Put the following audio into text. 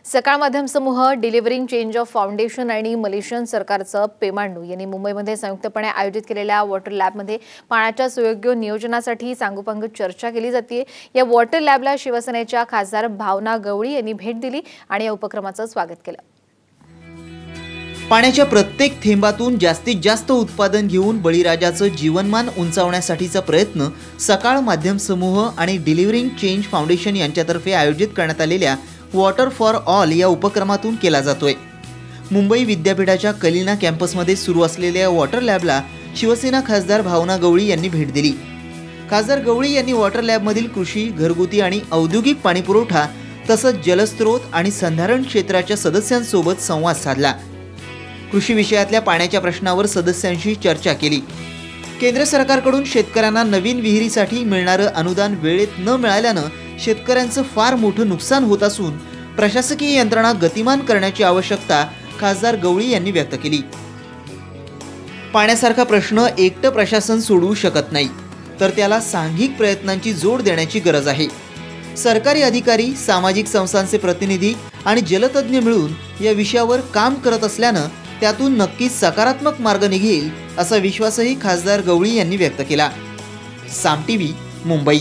सकाळ माध्यम समूह, डिलिव्हरिंग चेंज ऑफ फाउंडेशन आणि मलेशियन सरकारचं पेमांडू यांनी मुंबईमध्ये संयुक्तपणे आयोजित केलेल्या वॉटर लॅबमध्ये पाण्याच्या सुयोग्य नियोजनासाठी सांगोपांग चर्चा केली जाते। या वॉटर लॅबला शिवसेनेच्या खासदार भावना गवळी यांनी भेट दिली आणि या उपक्रमाचं स्वागत केलं। पाण्याच्या प्रत्येक थेंबातून जास्तीत जास्त उत्पादन घेऊन बळीराजाचं जीवनमान उंचावण्यासाठीचा प्रयत्न सकाळ माध्यम समूह आणि डिलिव्हरिंग चेंज फाउंडेशन यांच्यातर्फे आयोजित करण्यात आलेल्या वॉटर फॉर ऑल या उपक्रमातून केला जातोय। मुंबई विद्यापीठाच्या कलिना कॅम्पसमध्ये सुरू असलेल्या वॉटर लॅबला शिवसेना खासदार भावना गवळी यांनी भेट दिली। खासदार गवळी यांनी वॉटर लॅबमधील कृषी, घरगुती आणि औद्योगिक पाणीपुरवठा तसंच जलस्रोत आणि संधारण क्षेत्राच्या सदस्यांसोबत संवाद साधला। कृषी विषयातल्या पाण्याच्या प्रश्नावर सदस्यांशी चर्चा केली। केंद्र सरकारकडून शेतकऱ्यांना नवीन विहिरीसाठी मिळणारं अनुदान वेळेत न मिळाल्यानं शेतकऱ्यांचं फार मोठं नुकसान होत असून प्रशासकीय यंत्रणा गतिमान करण्याची आवश्यकता खासदार गवळी यांनी व्यक्त केली। पाण्यासारखा प्रश्न एकटं प्रशासन सोडवू शकत नाही, तर त्याला सांघिक प्रयत्नांची जोड देण्याची गरज आहे। सरकारी अधिकारी, सामाजिक संस्थांचे प्रतिनिधी आणि जलतज्ञ मिळून या विषयावर काम करत असल्यानं त्यातून नक्कीच सकारात्मक मार्ग निघेल असा विश्वासही खासदार गवळी यांनी व्यक्त केला। साम टीव्ही, मुंबई।